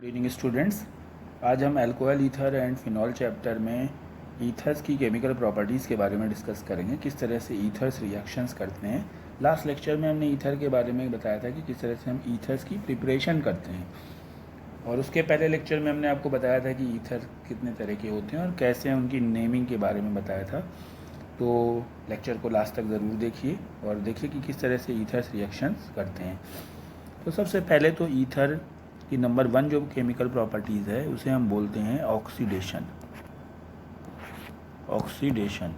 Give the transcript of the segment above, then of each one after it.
Good evening students. आज हम alcohol ether and phenol chapter में ईथर्स की केमिकल प्रॉपर्टीज़ के बारे में डिस्कस करेंगे, किस तरह से ईथर्स रिएक्शंस करते हैं। लास्ट लेक्चर में हमने ईथर के बारे में बताया था कि किस तरह से हम ईथर्स की प्रिपरेशन करते हैं, और उसके पहले लेक्चर में हमने आपको बताया था कि ईथर कितने तरह के होते हैं और कैसे उनकी नेमिंग के बारे में बताया था। तो लेक्चर को लास्ट तक ज़रूर देखिए और देखिए कि किस तरह से ईथर्स रिएक्शंस करते हैं। तो सबसे पहले तो ईथर की नंबर 1 जो केमिकल प्रॉपर्टीज़ है उसे हम बोलते हैं ऑक्सीडेशन। ऑक्सीडेशन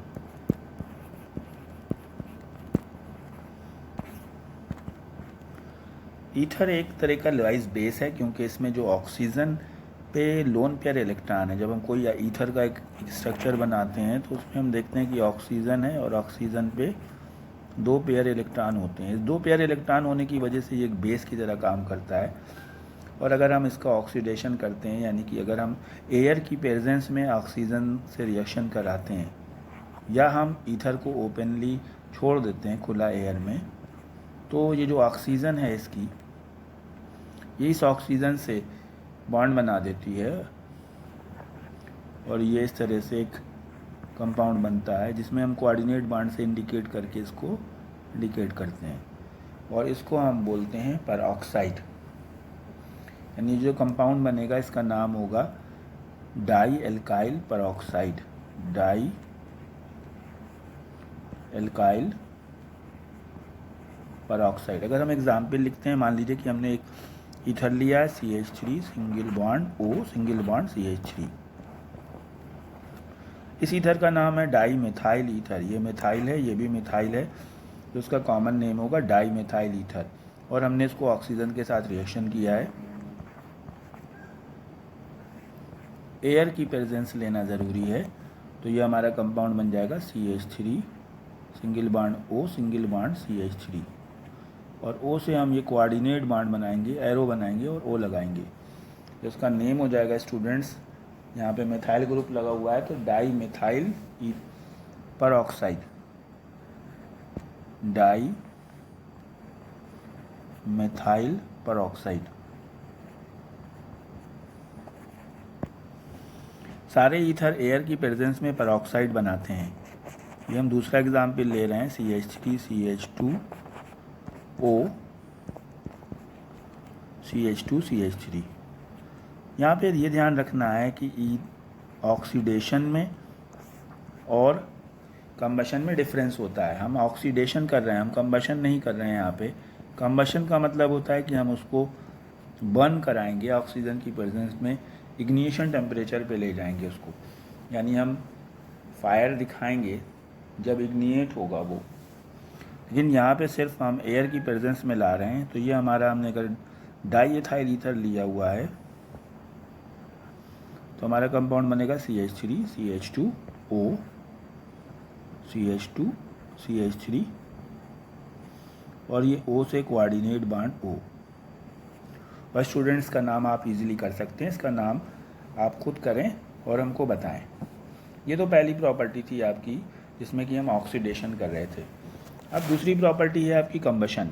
ईथर एक तरह का लेवाइस बेस है, क्योंकि इसमें जो ऑक्सीजन पे लोन पेयर इलेक्ट्रॉन है, जब हम कोई ईथर का एक स्ट्रक्चर बनाते हैं तो उसमें हम देखते हैं कि ऑक्सीजन है और ऑक्सीजन पे 2 पेयर इलेक्ट्रॉन होते हैं। इस 2 पेयर इलेक्ट्रॉन होने की वजह से ये एक बेस की तरह काम करता है। और अगर हम इसका ऑक्सीडेशन करते हैं, यानी कि अगर हम एयर की प्रेजेंस में ऑक्सीजन से रिएक्शन कराते हैं या हम ईथर को ओपनली छोड़ देते हैं खुला एयर में, तो ये जो ऑक्सीजन है इसकी, ये इस ऑक्सीजन से बॉन्ड बना देती है और ये इस तरह से एक कंपाउंड बनता है जिसमें हम कोऑर्डिनेट बॉन्ड से इंडिकेट करके इसको इंडिकेट करते हैं, और इसको हम बोलते हैं परऑक्साइड। यानी जो कंपाउंड बनेगा इसका नाम होगा dialkyl peroxide. Dialkyl peroxide. अगर हम एग्जाम्पल लिखते हैं, मान लीजिए कि हमने एक ईथर लिया है CH3 single bond O single bond CH3। इस ईथर का नाम है डाई मिथाइल ईथर। ये मिथाइल है, ये भी मिथाइल है, तो उसका कॉमन नेम होगा डाई मिथाइल ईथर। और हमने इसको ऑक्सीजन के साथ रिएक्शन किया है। एयर की प्रेजेंस लेना ज़रूरी है, तो ये हमारा कंपाउंड बन जाएगा CH3 single bond O single bond CH3, और O से हम ये कोऑर्डिनेट बॉन्ड बनाएंगे, एरो बनाएंगे और O लगाएंगे, तो इसका नेम हो जाएगा स्टूडेंट्स, यहाँ पे मिथाइल ग्रुप लगा हुआ है तो di methyl peroxide. Di methyl peroxide. सारे ईथर एयर की प्रेजेंस में परऑक्साइड बनाते हैं। ये हम दूसरा एग्जाम्पल ले रहे हैं CH3 CH2O CH2 CH3। यहाँ पे ये ध्यान रखना है कि ऑक्सीडेशन में और कंबशन में डिफरेंस होता है। हम ऑक्सीडेशन कर रहे हैं, हम कंबशन नहीं कर रहे हैं। यहाँ पे कंबशन का मतलब होता है कि हम उसको बर्न कराएंगे ऑक्सीजन की प्रेजेंस में, इग्निशन टेम्परेचर पे ले जाएंगे उसको, यानी हम फायर दिखाएंगे जब इग्निएट होगा वो। लेकिन यहाँ पे सिर्फ हम एयर की प्रेजेंस में ला रहे हैं, तो ये हमारा, हमने अगर डाई एथाइल ईथर लिया हुआ है तो हमारा कंपाउंड बनेगा CH3 CH2O CH2 CH3, और ये O से कोऑर्डिनेट बॉन्ड O। और स्टूडेंट्स का नाम आप इजीली कर सकते हैं, इसका नाम आप खुद करें और हमको बताएं। ये तो पहली प्रॉपर्टी थी आपकी जिसमें कि हम ऑक्सीडेशन कर रहे थे। अब दूसरी प्रॉपर्टी है आपकी कंबशन।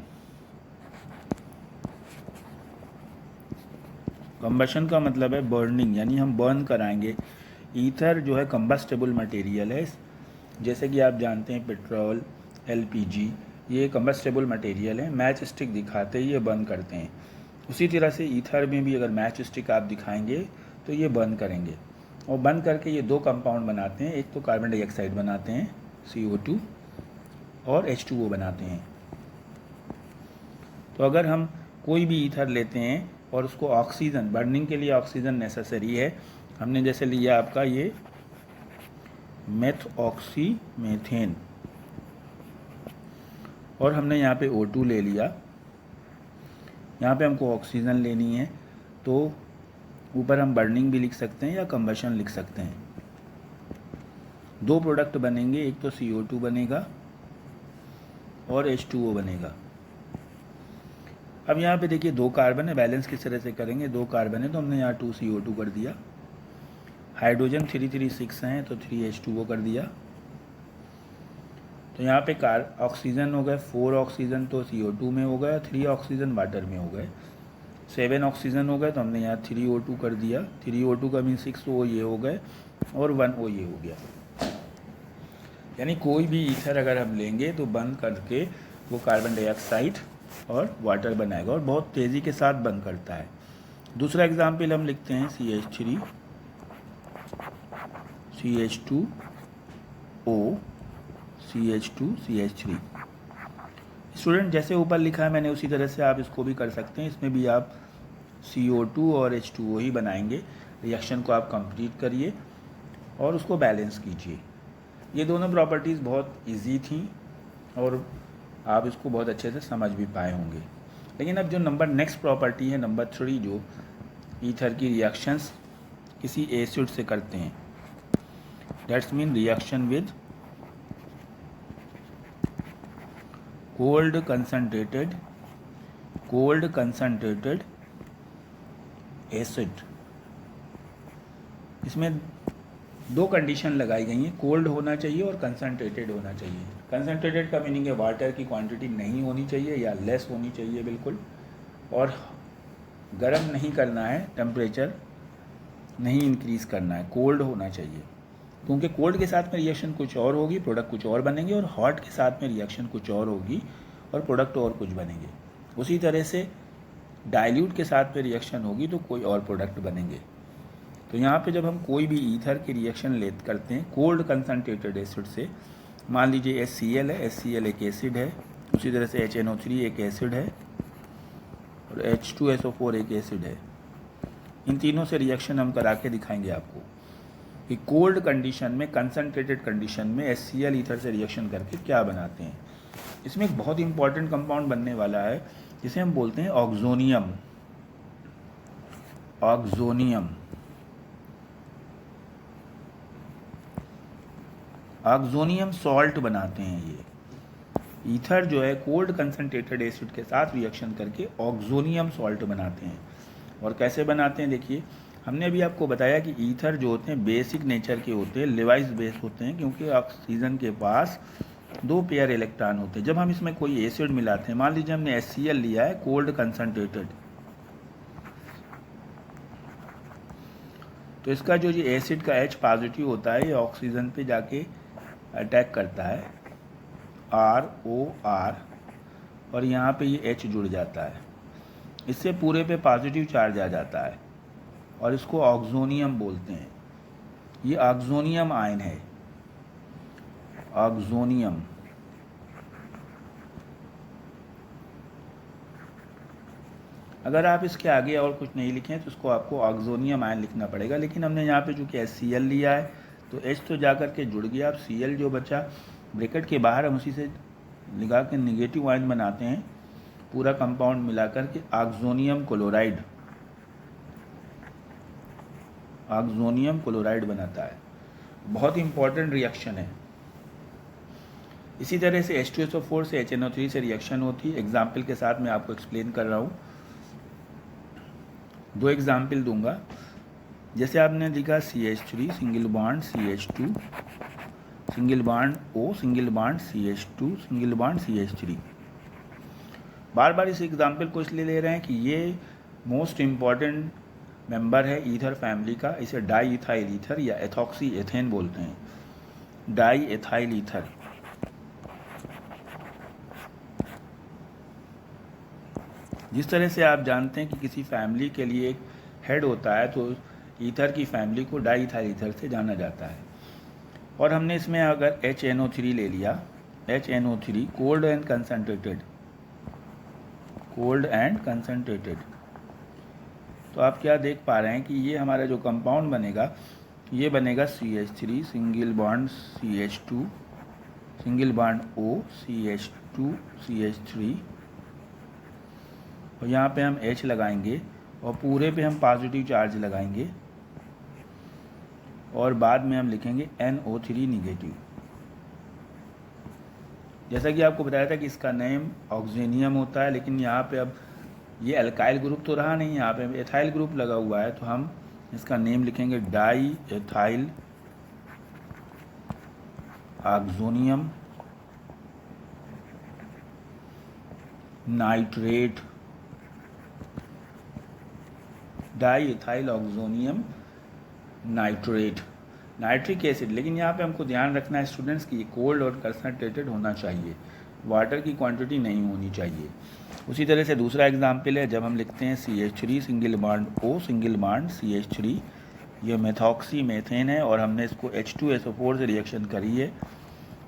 कंबशन का मतलब है बर्निंग, यानी हम बर्न कराएंगे। ईथर जो है कंबस्टेबल मटेरियल है, जैसे कि आप जानते हैं पेट्रोल, LPG, ये कंबस्टेबल मटेरियल है। मैच स्टिक दिखाते ही ये बर्न करते हैं। उसी तरह से ईथर में भी अगर मैच स्टिक आप दिखाएंगे तो ये बर्न करेंगे, और बर्न करके ये 2 कंपाउंड बनाते हैं। एक तो कार्बन डाइऑक्साइड बनाते हैं CO2, और H2O बनाते हैं। तो अगर हम कोई भी ईथर लेते हैं और उसको ऑक्सीजन, बर्निंग के लिए ऑक्सीजन नेसेसरी है, हमने जैसे लिया आपका ये मेथऑक्सीमेथेन, और हमने यहाँ पे O2 ले लिया, यहाँ पे हमको ऑक्सीजन लेनी है, तो ऊपर हम बर्निंग भी लिख सकते हैं या कंबशन लिख सकते हैं। 2 प्रोडक्ट बनेंगे, एक तो CO2 बनेगा और H2O बनेगा। अब यहाँ पे देखिए 2 कार्बन है, बैलेंस किस तरह से करेंगे, 2 कार्बन है तो हमने यहाँ 2 CO2 कर दिया, हाइड्रोजन 336 हैं तो 3 H2O कर दिया। तो यहाँ पे ऑक्सीजन हो गए 4 ऑक्सीजन तो CO2 में हो गए, 3 ऑक्सीजन वाटर में हो गए। 7 ऑक्सीजन हो गए तो हमने यहाँ 3O2 कर दिया। 3O2 का मीन 6 O ये हो गए और 1 O ये हो गया। यानी कोई भी ईथर अगर हम लेंगे तो बंद करके वो कार्बन डाइऑक्साइड और वाटर बनाएगा और बहुत तेज़ी के साथ बंद करता है। दूसरा एग्जाम्पल हम लिखते हैं CH3 CH2O CH2 CH3। Student जैसे ऊपर लिखा है मैंने उसी तरह से आप इसको भी कर सकते हैं। इसमें भी आप CO2 और H2O ही बनाएंगे। रिएक्शन को आप कंप्लीट करिए और उसको बैलेंस कीजिए। ये दोनों प्रॉपर्टीज़ बहुत इजी थी और आप इसको बहुत अच्छे से समझ भी पाए होंगे। लेकिन अब जो नेक्स्ट प्रॉपर्टी है नंबर 3, जो ईथर की रिएक्शंस किसी एसिड से करते हैं, that's mean reaction with cold concentrated acid. इसमें 2 कंडीशन लगाई गई हैं, कोल्ड होना चाहिए और कंसनट्रेटेड होना चाहिए। कंसनट्रेटेड का मीनिंग है वाटर की क्वांटिटी नहीं होनी चाहिए या लेस होनी चाहिए बिल्कुल, और गर्म नहीं करना है, टेम्परेचर नहीं इंक्रीज़ करना है, कोल्ड होना चाहिए। क्योंकि कोल्ड के साथ में रिएक्शन कुछ और होगी, प्रोडक्ट कुछ और बनेंगे, और हॉट के साथ में रिएक्शन कुछ और होगी और प्रोडक्ट और कुछ बनेंगे। उसी तरह से डाइल्यूट के साथ में रिएक्शन होगी तो कोई और प्रोडक्ट बनेंगे। तो यहाँ पे जब हम कोई भी ईथर की रिएक्शन करते हैं कोल्ड कंसनट्रेटेड एसिड से, मान लीजिए HCl है, HCl एक एसिड है, उसी तरह से HNO3 एक एसिड है और H2SO4 एक एसिड है। इन तीनों से रिएक्शन हम करा के दिखाएंगे आपको कि कोल्ड कंडीशन में, कंसनट्रेटेड कंडीशन में HCl ईथर से रिएक्शन करके क्या बनाते हैं। इसमें एक बहुत इंपॉर्टेंट कंपाउंड बनने वाला है जिसे हम बोलते हैं ऑक्सोनियम। ऑक्सोनियम सॉल्ट बनाते हैं ये। ईथर जो है कोल्ड कंसनट्रेटेड एसिड के साथ रिएक्शन करके ऑक्सोनियम सॉल्ट बनाते हैं। और कैसे बनाते हैं देखिए, हमने अभी आपको बताया कि ईथर जो होते हैं बेसिक नेचर के होते हैं, लेवाइस बेस होते हैं, क्योंकि ऑक्सीजन के पास 2 पेयर इलेक्ट्रॉन होते हैं। जब हम इसमें कोई एसिड मिलाते हैं, मान लीजिए हमने HCl लिया है कोल्ड कंसनट्रेटेड, तो इसका जो ये एसिड का H पॉजिटिव होता है ये ऑक्सीजन पे जाके अटैक करता है, ROR, और यहाँ पे ये H जुड़ जाता है, इससे पूरे पे पॉजिटिव चार्ज आ जाता है और इसको ऑक्सोनियम बोलते हैं। ये ऑक्सोनियम आयन है, ऑक्सोनियम। अगर आप इसके आगे और कुछ नहीं लिखें तो इसको आपको ऑक्सोनियम आयन लिखना पड़ेगा, लेकिन हमने यहाँ पे चूँकि HCl लिया है तो H तो जा कर के जुड़ गया, अब Cl जो बचा ब्रैकेट के बाहर हम उसी से लगा के निगेटिव आयन बनाते हैं, पूरा कंपाउंड मिला कर के ऑक्सोनियम क्लोराइड बनाता है। बहुत इंपॉर्टेंट रिएक्शन है। इसी तरह से H2SO4 से HNO3 से रिएक्शन होती है। एग्जाम्पल के साथ मैं आपको एक्सप्लेन कर रहा हूँ, 2 एग्जाम्पल दूंगा। जैसे आपने लिखा CH3 single bond CH2 single bond O single bond CH2 single bond CH3। बार बार इस एग्जाम्पल को इसलिए ले रहे हैं कि ये मोस्ट इम्पॉर्टेंट मेंबर है ईथर फैमिली का। इसे डाई इथाइल ईथर या एथॉक्सी एथेन बोलते हैं, डाई एथाइल ईथर। जिस तरह से आप जानते हैं कि किसी फैमिली के लिए एक हेड होता है, तो ईथर की फैमिली को डाई इथाइल ईथर से जाना जाता है। और हमने इसमें अगर HNO3 ले लिया, HNO3 कोल्ड एंड कंसनट्रेटेड, तो आप क्या देख पा रहे हैं कि ये हमारा जो कंपाउंड बनेगा, ये बनेगा CH3 single bond CH2 single bond O CH2 CH3, और यहाँ पे हम H लगाएंगे और पूरे पे हम पॉजिटिव चार्ज लगाएंगे और बाद में हम लिखेंगे NO3 निगेटिव। जैसा कि आपको बताया था कि इसका नेम ऑक्सीनियम होता है, लेकिन यहाँ पे अब ये अल्काइल ग्रुप तो रहा नहीं, यहाँ पे एथाइल ग्रुप लगा हुआ है, तो हम इसका नेम लिखेंगे diethyl oxonium nitrate diethyl oxonium nitrate, nitric acid. लेकिन यहाँ पे हमको ध्यान रखना है स्टूडेंट्स की कोल्ड और कंसनट्रेटेड होना चाहिए, वाटर की क्वांटिटी नहीं होनी चाहिए। उसी तरह से दूसरा एग्जाम्पल है, जब हम लिखते हैं CH3 single bond O single bond CH3, ये मेथॉक्सी मेथेन है और हमने इसको H2SO4 से रिएक्शन करी है।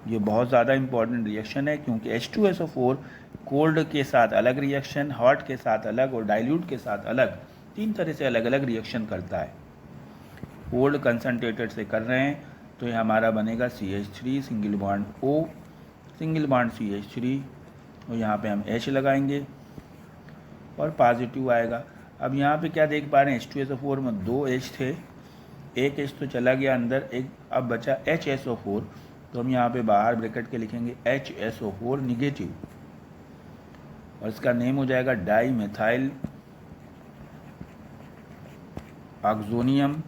ये बहुत ज़्यादा इंपॉर्टेंट रिएक्शन है क्योंकि H2SO4 कोल्ड के साथ अलग रिएक्शन, हॉट के साथ अलग और डाइल्यूट के साथ अलग, 3 तरह से अलग अलग रिएक्शन करता है। कोल्ड कंसनट्रेटेड से कर रहे हैं तो ये हमारा बनेगा CH3 single bond O single bond CH3 और यहाँ पे हम H लगाएंगे और पॉजिटिव आएगा। अब यहाँ पे क्या देख पा रहे हैं, H2SO4 में 2 H थे, एक H तो चला गया अंदर, एक अब बचा HSO4, तो हम यहाँ पे बाहर ब्रैकेट के लिखेंगे HSO4 निगेटिव और इसका नेम हो जाएगा डाई मेथाइल ऑक्सोनियम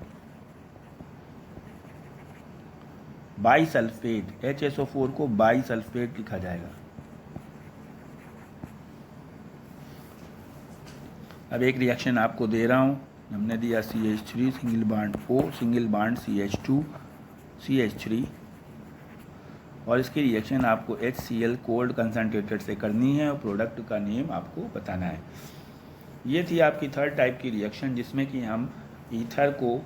बाईसल्फेट। HSO4 को बाईसल्फेट लिखा जाएगा। अब एक रिएक्शन आपको दे रहा हूँ, हमने दिया CH3 single bond O single bond CH2 CH3 और इसकी रिएक्शन आपको HCl कोल्ड कंसनट्रेटेड से करनी है और प्रोडक्ट का नेम आपको बताना है। ये थी आपकी थर्ड टाइप की रिएक्शन जिसमें कि हम ईथर को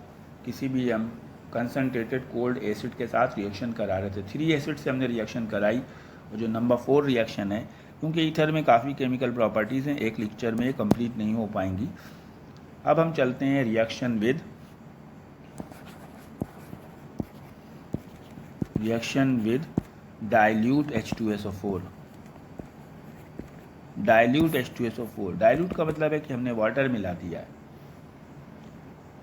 किसी भी हम कंसनट्रेटेड कोल्ड एसिड के साथ रिएक्शन करा रहे थे। 3 एसिड से हमने रिएक्शन कराई और जो नंबर 4 रिएक्शन है, क्योंकि ईथर में काफ़ी केमिकल प्रॉपर्टीज़ हैं, एक लेक्चर में कंप्लीट नहीं हो पाएंगी। अब हम चलते हैं reaction with dilute H2SO4। Dilute H2SO4, dilute का मतलब है कि हमने वाटर मिला दिया है।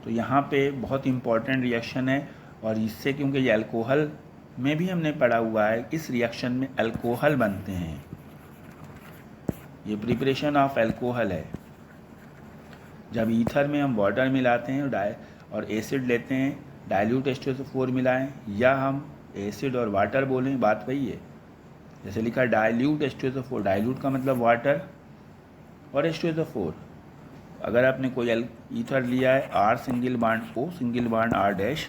तो यहाँ पे बहुत इंपॉर्टेंट रिएक्शन है और इससे, क्योंकि ये अल्कोहल में भी हमने पढ़ा हुआ है, इस रिएक्शन में अल्कोहल बनते हैं। ये प्रिपरेशन ऑफ अल्कोहल है। जब ईथर में हम वाटर मिलाते हैं और एसिड लेते हैं, डाइल्यूट H2SO4 मिलाएं या हम एसिड और वाटर बोलें, बात वही है। जैसे लिखा डाइल्यूट H2SO4, डाइल्यूट का मतलब वाटर और H2SO4। अगर आपने कोई ईथर लिया है R single bond O single bond R dash,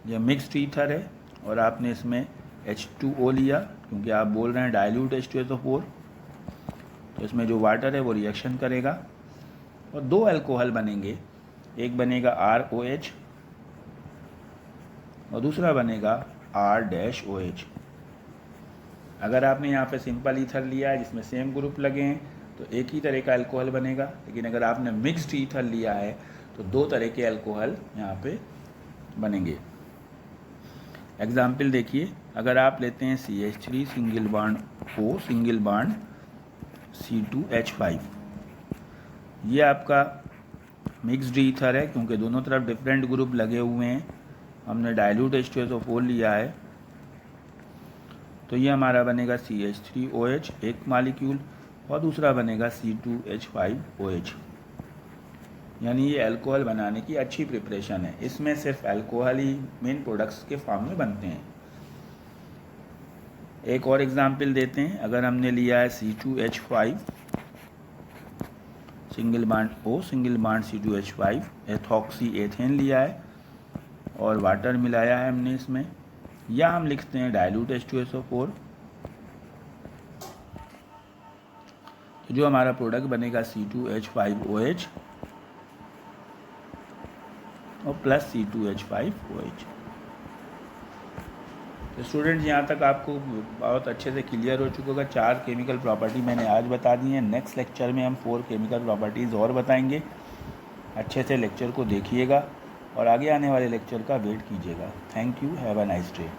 यह मिक्स्ड ईथर है और आपने इसमें H2O लिया क्योंकि आप बोल रहे हैं डाइल्यूट H2SO4, तो इसमें जो वाटर है वो रिएक्शन करेगा और 2 अल्कोहल बनेंगे। एक बनेगा ROH और दूसरा बनेगा R-OH। अगर आपने यहाँ पे सिंपल ईथर लिया है जिसमें सेम ग्रुप लगे हैं तो एक ही तरह का अल्कोहल बनेगा, लेकिन अगर आपने मिक्स्ड ईथर लिया है तो 2 तरह के अल्कोहल यहाँ पे बनेंगे। एग्जाम्पल देखिए, अगर आप लेते हैं CH3 single bond O single bond C2H5, ये आपका मिक्स्ड ईथर है क्योंकि दोनों तरफ डिफरेंट ग्रुप लगे हुए हैं। हमने डाइल्यूट H2SO4 लिया है तो ये हमारा बनेगा CH3OH एक मालिक्यूल और दूसरा बनेगा C2H5OH। यानी ये अल्कोहल बनाने की अच्छी प्रिपरेशन है। इसमें सिर्फ अल्कोहल ही मेन प्रोडक्ट्स के फॉर्म में बनते हैं। एक और एग्जाम्पल देते हैं, अगर हमने लिया है C2H5 single bond O single bond C2H5 ethoxy ethane लिया है और वाटर मिलाया है हमने इसमें, या हम लिखते हैं डाइल्यूट H2SO4, तो जो हमारा प्रोडक्ट बनेगा C2H5OH और प्लस C2H5OH। तो स्टूडेंट्स, यहाँ तक आपको बहुत अच्छे से क्लियर हो चुका होगा। 4 केमिकल प्रॉपर्टी मैंने आज बता दी हैं। नेक्स्ट लेक्चर में हम 4 केमिकल प्रॉपर्टीज़ और बताएंगे। अच्छे से लेक्चर को देखिएगा और आगे आने वाले लेक्चर का वेट कीजिएगा। Thank you, have a nice day.